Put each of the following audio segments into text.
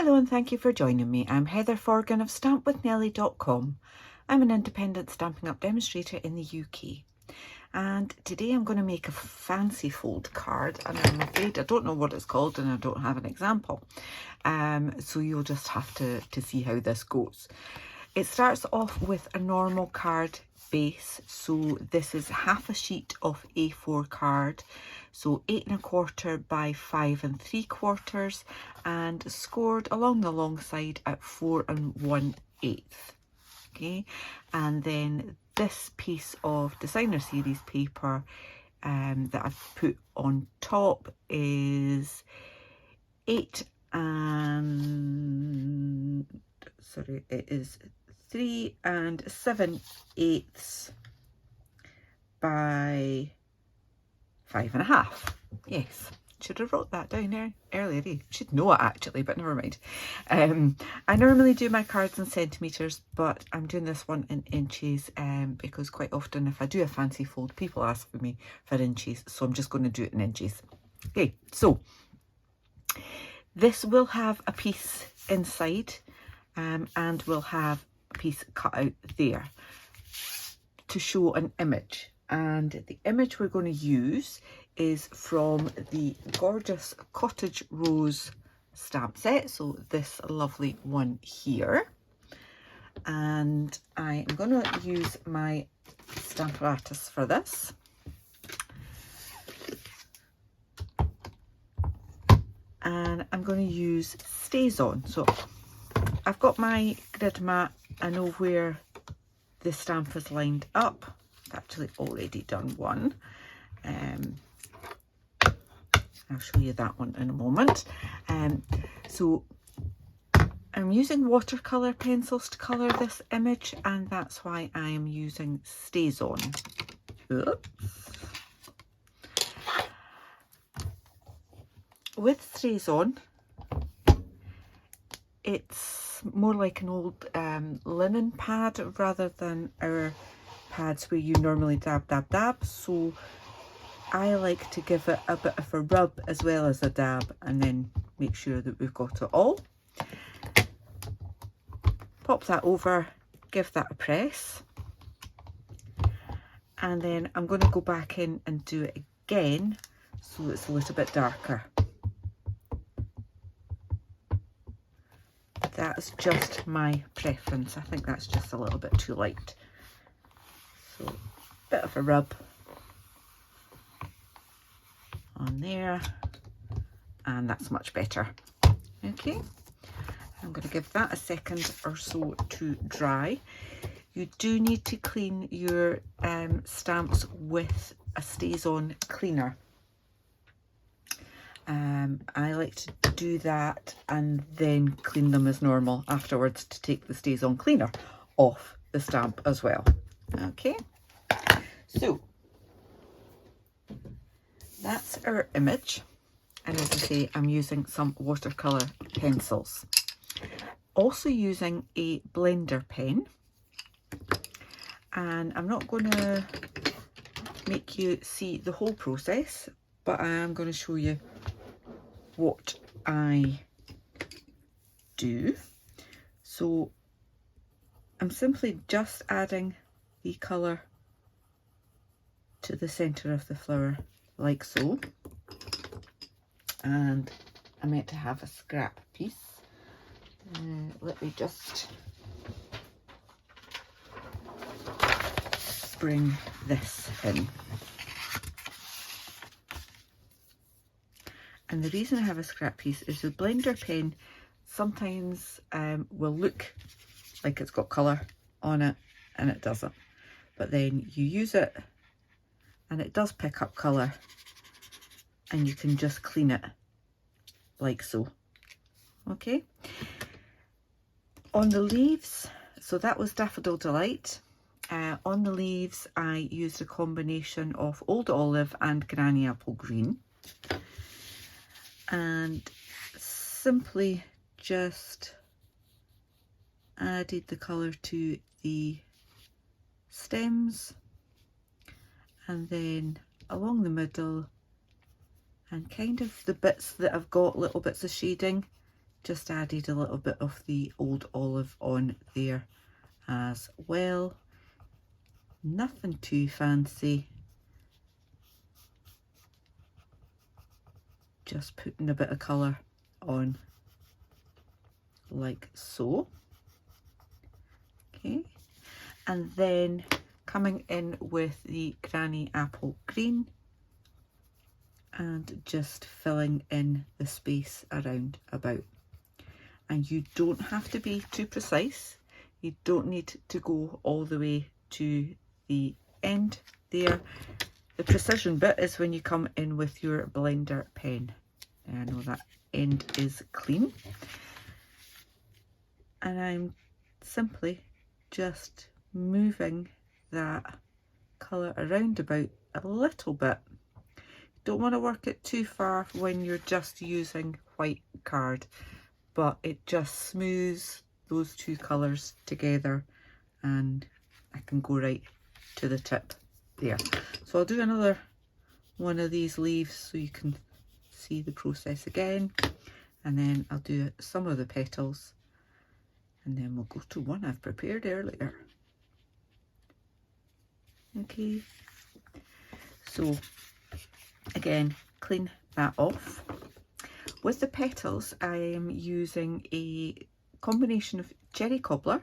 Hello and thank you for joining me. I'm Heather Forgan of stampwithnellie.com. I'm an independent Stampin' Up demonstrator in the UK. And today I'm going to make a fancy fold card, and I'm afraid I don't know what it's called and I don't have an example. So you'll just have to see how this goes. It starts off with a normal card base. So this is half a sheet of A4 card. So 8 1/4 by 5 3/4 and scored along the long side at 4 1/8. Okay, and then this piece of designer series paper that I've put on top is 8 and sorry, it is 3 7/8 by 5 1/2. Yes, should have wrote that down there earlier. Should know it actually, but never mind. I normally do my cards in centimetres, but I'm doing this one in inches because quite often if I do a fancy fold, people ask for me for inches, so I'm just going to do it in inches. Okay, so this will have a piece inside and we'll have a piece cut out there to show an image. And the image we're going to use is from the gorgeous Cottage Rose stamp set. So this lovely one here. And I am going to use my Stamparatus for this. And I'm going to use Stays On. So I've got my grid mat. I know where the stamp is lined up. I've actually already done one. I'll show you that one in a moment. So I'm using watercolor pencils to colour this image, and that's why I am using Stays On. Oops. With Stays On, it's more like an old linen pad rather than our pads where you normally dab, dab, dab. So I like to give it a bit of a rub as well as a dab, and then make sure that we've got it all. Pop that over, give that a press, and then I'm going to go back in and do it again so it's a little bit darker. That's just my preference. I think that's just a little bit too light. So a bit of a rub on there, and that's much better. Okay, I'm going to give that a second or so to dry. You do need to clean your stamps with a Stays On cleaner. I like to do that and then clean them as normal afterwards to take the Stays On cleaner off the stamp as well. Okay, so that's our image, and as I say, I'm using some watercolor pencils. Also using a blender pen, and I'm not going to make you see the whole process, but I am going to show you what I do. So I'm simply just adding the colour to the centre of the flower like so, and I meant to have a scrap piece. Let me just bring this in. And the reason I have a scrap piece is the blender pen sometimes will look like it's got colour on it and it doesn't. But then you use it and it does pick up colour, and you can just clean it like so. Okay. On the leaves, so that was Daffodil Delight. On the leaves I used a combination of Old Olive and Granny Apple Green, and simply just added the colour to the stems, and then along the middle, and kind of the bits that I've got little bits of shading just added a little bit of the old olive on there as well. Nothing too fancy, just putting a bit of colour on like so. Okay, and then coming in with the Granny Apple Green and just filling in the space around about. And you don't have to be too precise. You don't need to go all the way to the end there. The precision bit is when you come in with your blender pen. I know that end is clean. And I'm simply just moving that colour around about a little bit. Don't want to work it too far when you're just using white card, but it just smooths those two colours together and I can go right to the tip there. So I'll do another one of these leaves so you can see the process again, and then I'll do some of the petals, and then we'll go to one I've prepared earlier. Okay, so again, clean that off. With the petals, I am using a combination of Cherry Cobbler,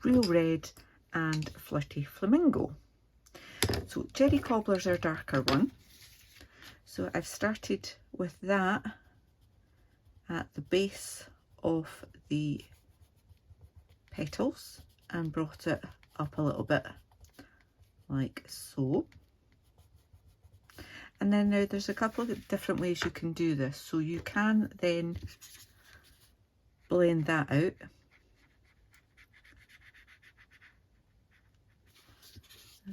Real Red and Flirty Flamingo. So Cherry Cobbler's our darker one. So I've started with that at the base of the petals and brought it up a little bit like so. And then now there's a couple of different ways you can do this. So you can then blend that out.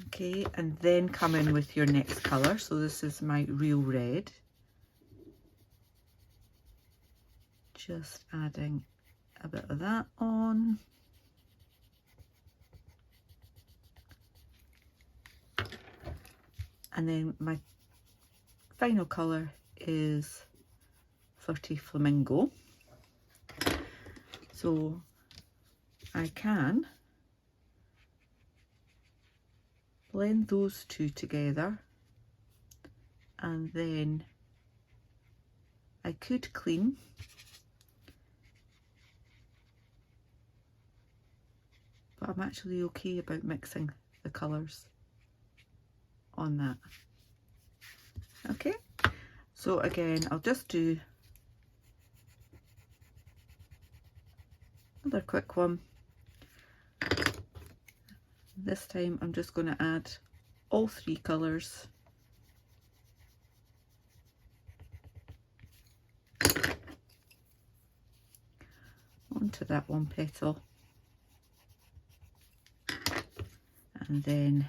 Okay, and then come in with your next colour. So this is my Real Red. Just adding a bit of that on. And then my final colour is Flirty Flamingo. So I can blend those two together, and then I could clean, but I'm actually okay about mixing the colours on that. Okay, so again, I'll just do another quick one. This time I'm just going to add all three colours. Onto that one petal. And then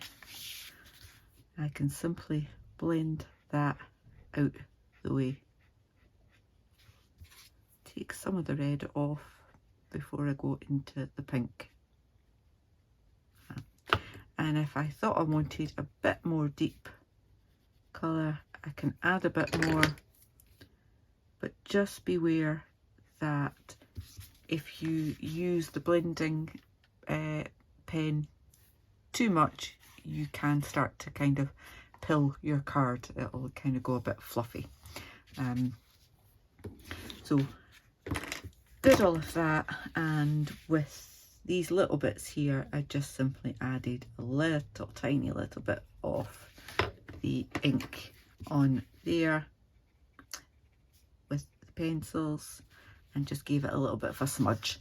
I can simply blend that out the way. Take some of the red off before I go into the pink. And if I thought I wanted a bit more deep colour, I can add a bit more, but just beware that if you use the blending pen too much, you can start to kind of pill your card. It'll kind of go a bit fluffy. So did all of that, and with these little bits here, I just simply added a little tiny little bit of the ink on there with the pencils and just gave it a little bit of a smudge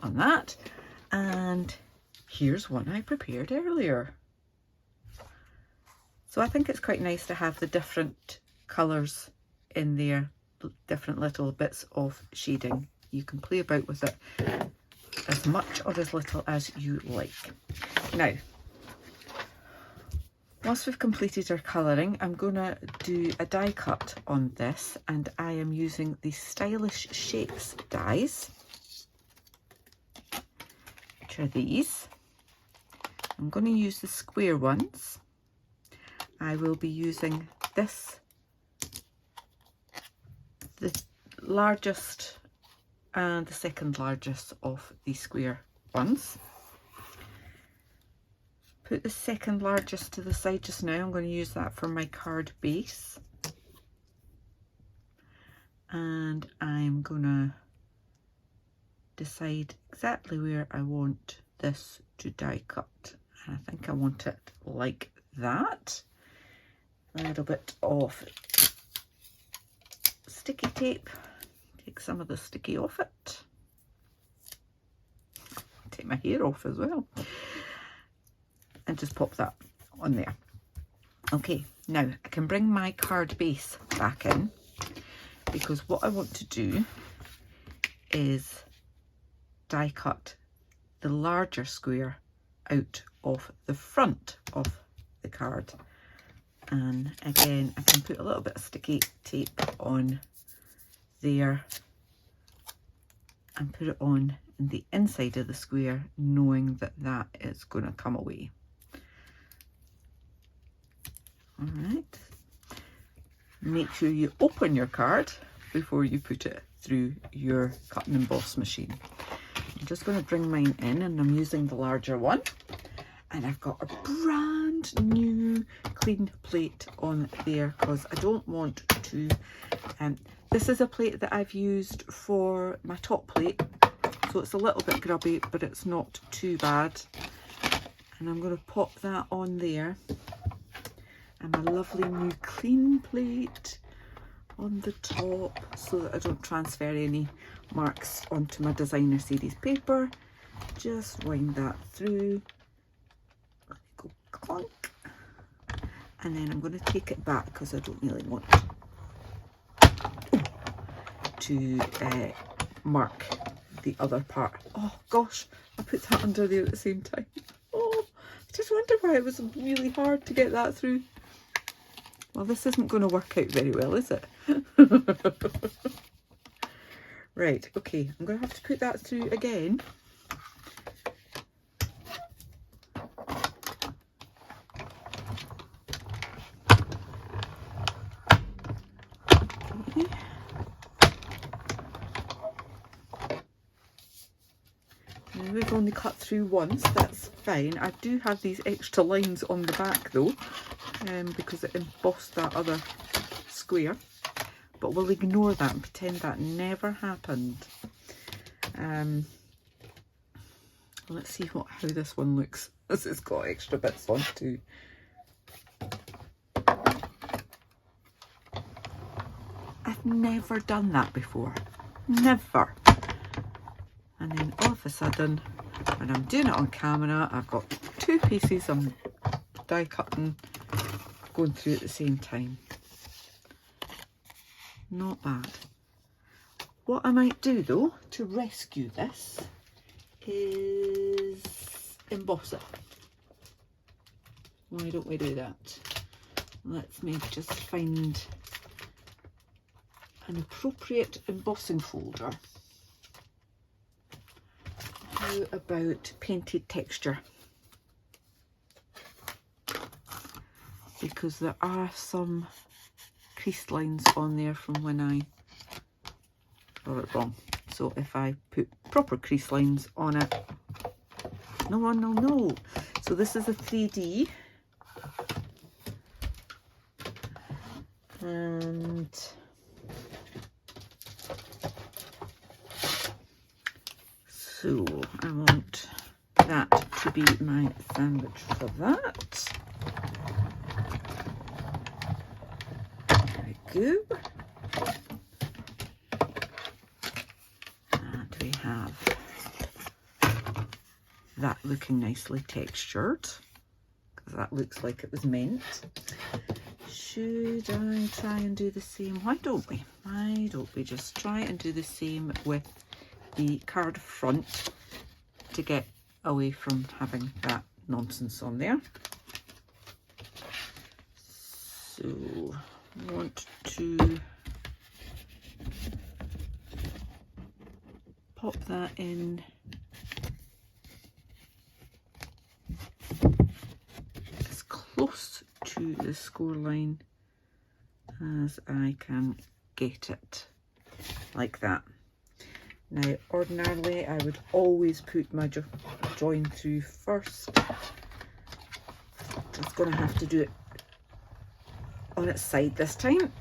on that. And here's one I prepared earlier. So I think it's quite nice to have the different colours in there, different little bits of shading. You can play about with it as much or as little as you like. Now, once we've completed our colouring, I'm going to do a die cut on this, and I am using the Stylish Shapes dies, which are these. I'm going to use the square ones. I will be using this, the largest and the second largest of the square ones. Put the second largest to the side just now. I'm going to use that for my card base. And I'm going to decide exactly where I want this to die cut. And I think I want it like that. A little bit of sticky tape. Take some of the sticky off it. Take my hair off as well. And just pop that on there. Okay, now I can bring my card base back in, because what I want to do is die cut the larger square out of the front of the card. And again, I can put a little bit of sticky tape on there and put it on in the inside of the square, knowing that that is going to come away. All right. Make sure you open your card before you put it through your cut and emboss machine. I'm just going to bring mine in, and I'm using the larger one. And I've got a brand new clean plate on there because I don't want to, this is a plate that I've used for my top plate, so it's a little bit grubby, but it's not too bad. And I'm going to pop that on there, and my lovely new clean plate on the top so that I don't transfer any marks onto my designer series paper. Just wind that through. Go clunk, and then I'm going to take it back because I don't really want to mark the other part. Oh gosh, I put that under there at the same time. Oh, I just wonder why it was really hard to get that through. Well, this isn't going to work out very well, is it? Right, okay, I'm going to have to put that through again. We've only cut through once, that's fine. I do have these extra lines on the back though, because it embossed that other square, but we'll ignore that and pretend that never happened. Let's see how this one looks. This has got extra bits on too. I've never done that before, never. And then all of a sudden, when I'm doing it on camera, I've got two pieces I'm die cutting going through at the same time. Not bad. What I might do though to rescue this is emboss it. Why don't we do that? Let's maybe just find an appropriate embossing folder. How about painted texture? Because there are some crease lines on there from when I got it wrong. So if I put proper crease lines on it, no one will know. So this is a 3D. And so I want that to be my sandwich for that. There we go. And we have that looking nicely textured, because that looks like it was meant. Should I try and do the same? Why don't we? Why don't we just try and do the same with the card front to get away from having that nonsense on there. So I want to pop that in as close to the score line as I can get it, like that. Now, ordinarily, I would always put my join through first. Just going to have to do it on its side this time.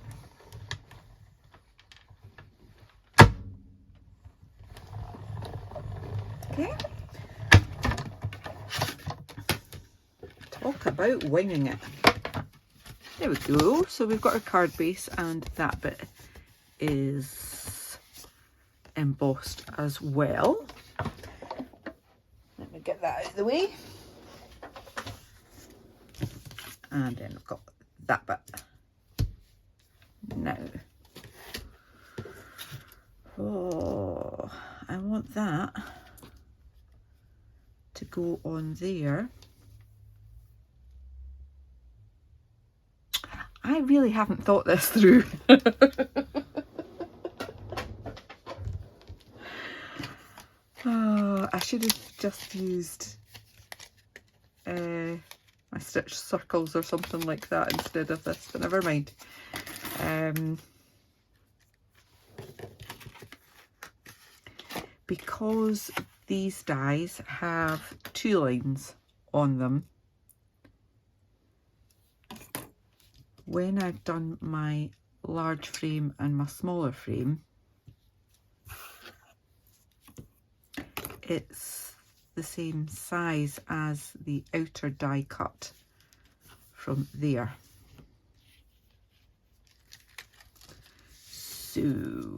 Okay. Talk about winging it. There we go. So we've got our card base, and that bit is embossed as well. Let me get that out of the way. And then I've got that bit. Now, oh, I want that to go on there. I really haven't thought this through. Oh, I should have just used my stitch circles or something like that instead of this, but never mind. Because these dies have 2 lines on them, when I've done my large frame and my smaller frame, it's the same size as the outer die cut from there. So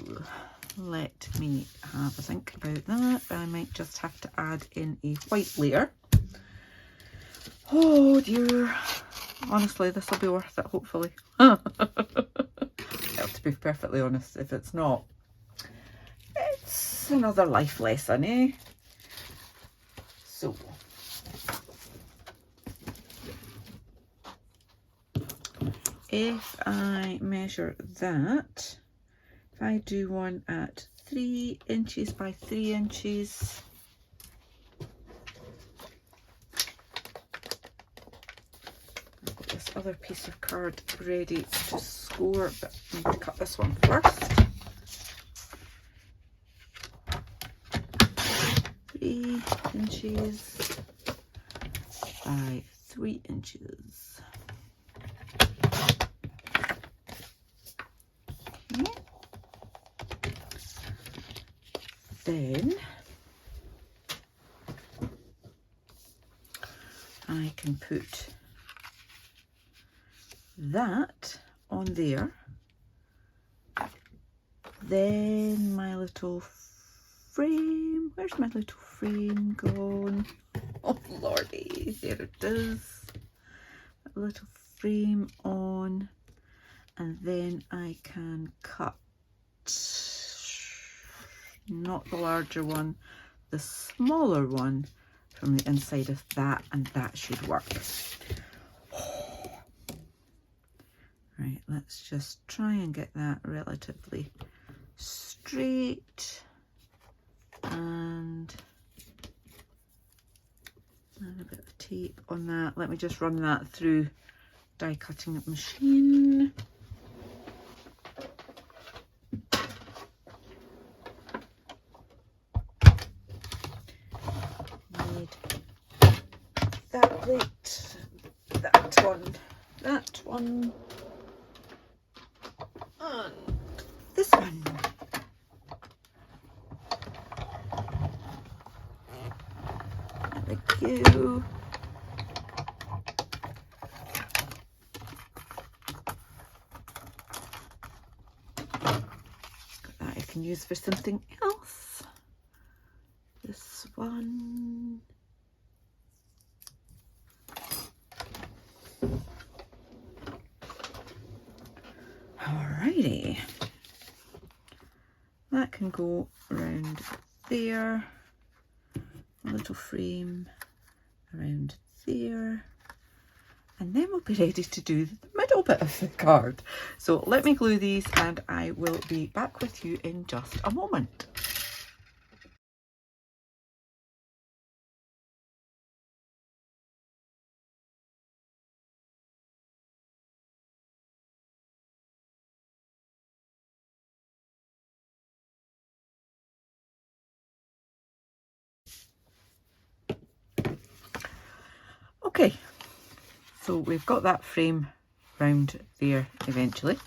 let me have a think about that. I might just have to add in a white layer. Oh dear. Honestly, this will be worth it, hopefully. I have to be perfectly honest. If it's not, it's another life lesson, eh? So, if I measure that, if I do one at 3 inches by 3 inches, I've got this other piece of card ready to score, but I need to cut this one first. 3 inches by 3 inches. Okay. Then I can put that on there. Then my little frame, where's my little frame gone? Oh lordy, there it is. A little frame on, and then I can cut, not the larger one, the smaller one from the inside of that, and that should work. Right, let's just try and get that relatively straight, and a bit of tape on that. Let me just run that through die cutting machine. Need that plate, that one, and this one. There we go. That I can use for something else. This one. Alrighty. That can go around there. A little frame around there. And then we'll be ready to do the middle bit of the card. So let me glue these and I will be back with you in just a moment. Okay, so we've got that frame round there eventually.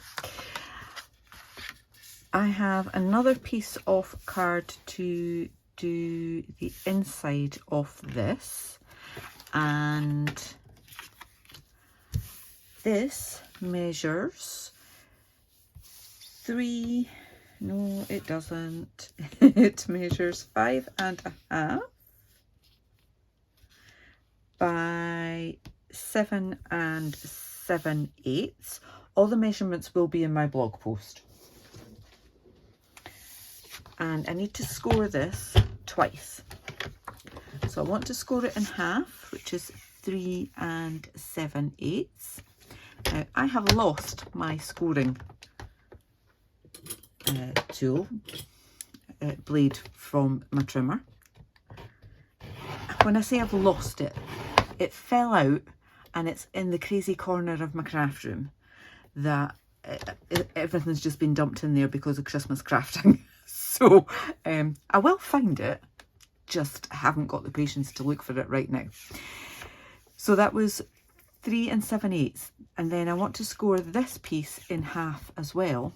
I have another piece of card to do the inside of this, and this measures no it doesn't, it measures 5.5 by 7 7/8. All the measurements will be in my blog post. And I need to score this twice. So I want to score it in half, which is 3 7/8. Now I have lost my scoring tool blade from my trimmer. When I say I've lost it, it fell out and it's in the crazy corner of my craft room that everything's just been dumped in there because of Christmas crafting. So I will find it, just haven't got the patience to look for it right now. So that was 3 7/8, and then I want to score this piece in half as well.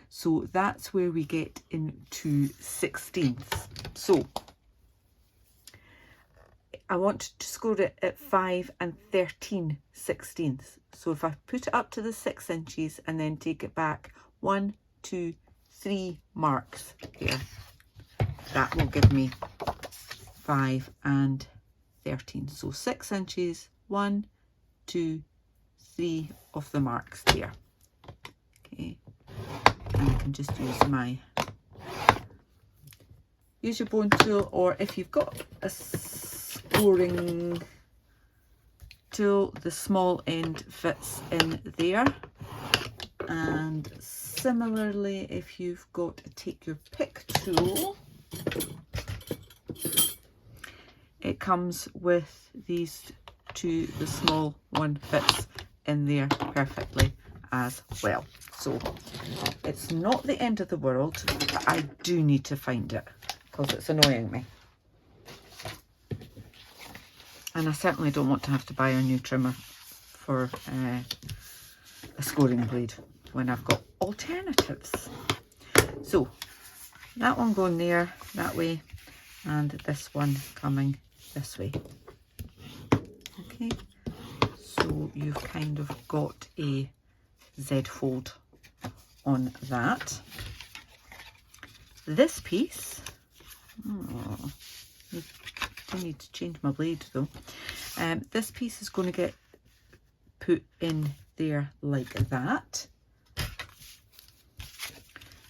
So that's where we get into 16ths. So I want to score it at 5 13/16. So if I put it up to the 6 inches and then take it back 1, 2, 3 marks here, that will give me 5 13. So 6 inches, 1, 2, 3 of the marks there. Okay, and I can just use your bone tool, or if you've got a scoring tool, the small end fits in there. And similarly, if you've got a take your pick tool, it comes with these two. The small one fits in there perfectly as well. So it's not the end of the world, but I do need to find it because it's annoying me. And I certainly don't want to have to buy a new trimmer for a scoring blade when I've got alternatives. So that one going there that way, and this one coming this way. Okay, so you've kind of got a Z fold on that. This piece, I need to change my blade though. This piece is going to get put in there like that.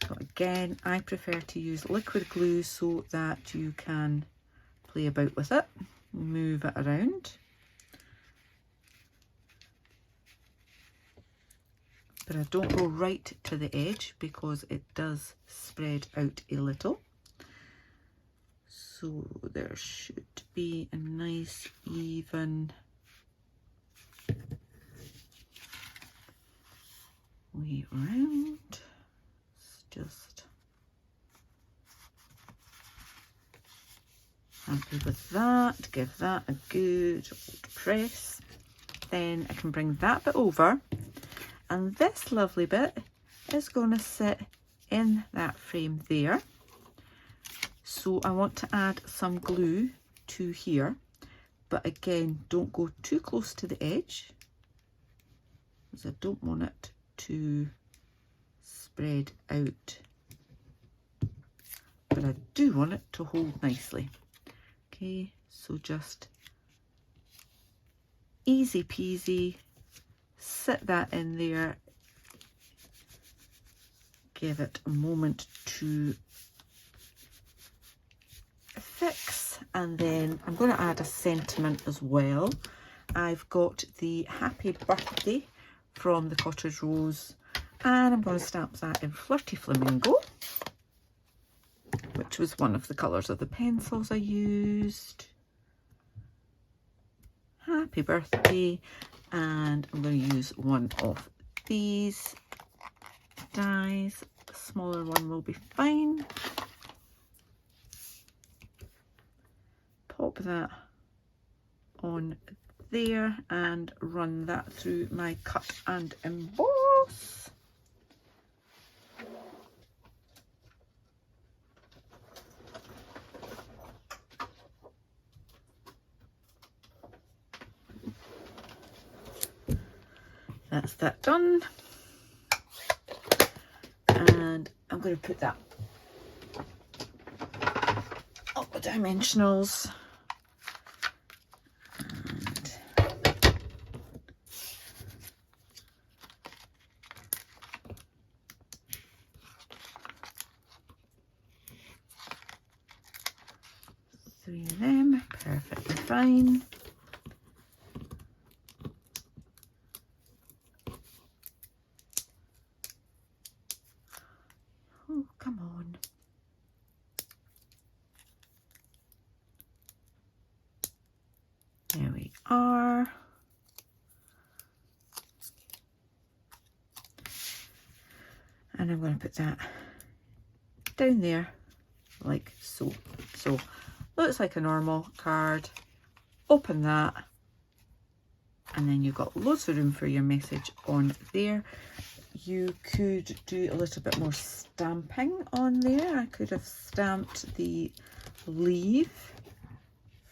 So again, I prefer to use liquid glue so that you can play about with it, move it around. But I don't go right to the edge because it does spread out a little. So there should be a nice even way around. Just happy with that. Give that a good old press. Then I can bring that bit over, and this lovely bit is going to sit in that frame there. So I want to add some glue to here, but again, don't go too close to the edge because I don't want it to spread out, but I do want it to hold nicely. Okay, so just easy peasy, sit that in there, give it a moment to fix, and then I'm going to add a sentiment as well. I've got the happy birthday from the Cottage Rose, and I'm going to stamp that in Flirty Flamingo, which was one of the colours of the pencils I used. Happy birthday, and I'm going to use one of these dies. A smaller one will be fine. Pop that on there and run that through my cut and emboss. That's that done. And I'm going to put that up the dimensionals. Three of them, perfectly fine. Oh, come on. There we are. And I'm going to put that down there like so. So looks like a normal card. Open that, and then you've got loads of room for your message on there. You could do a little bit more stamping on there. I could have stamped the leaf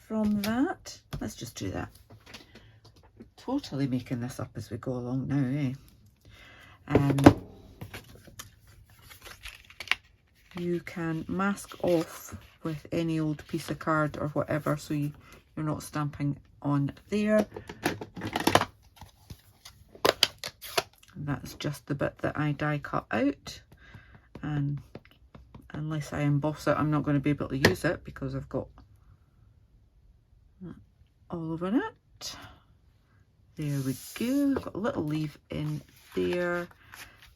from that. Let's just do that. Totally making this up as we go along now, eh? You can mask off with any old piece of card or whatever, so you're not stamping on there. And that's just the bit that I die cut out, and unless I emboss it, I'm not going to be able to use it because I've got that all over it. There we go. Got a little leaf in there.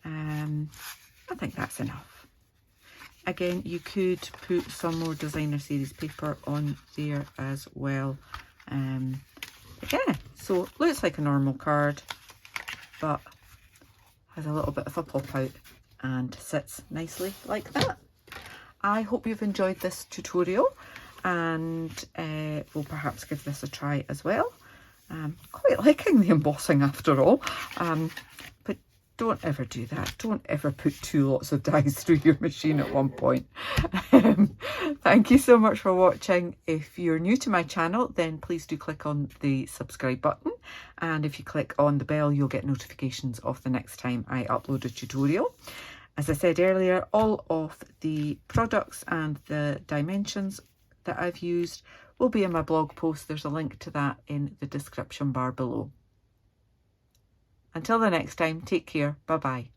I think that's enough. Again, you could put some more designer series paper on there as well. Yeah, so looks like a normal card, but has a little bit of a pop out and sits nicely like that. I hope you've enjoyed this tutorial, and we'll perhaps give this a try as well. Quite liking the embossing after all, but don't ever do that. Don't ever put 2 lots of dies through your machine at one point. Thank you so much for watching. If you're new to my channel, then please do click on the subscribe button, and if you click on the bell, you'll get notifications of the next time I upload a tutorial. As I said earlier, all of the products and the dimensions that I've used will be in my blog post. There's a link to that in the description bar below. Until the next time, take care. Bye-bye.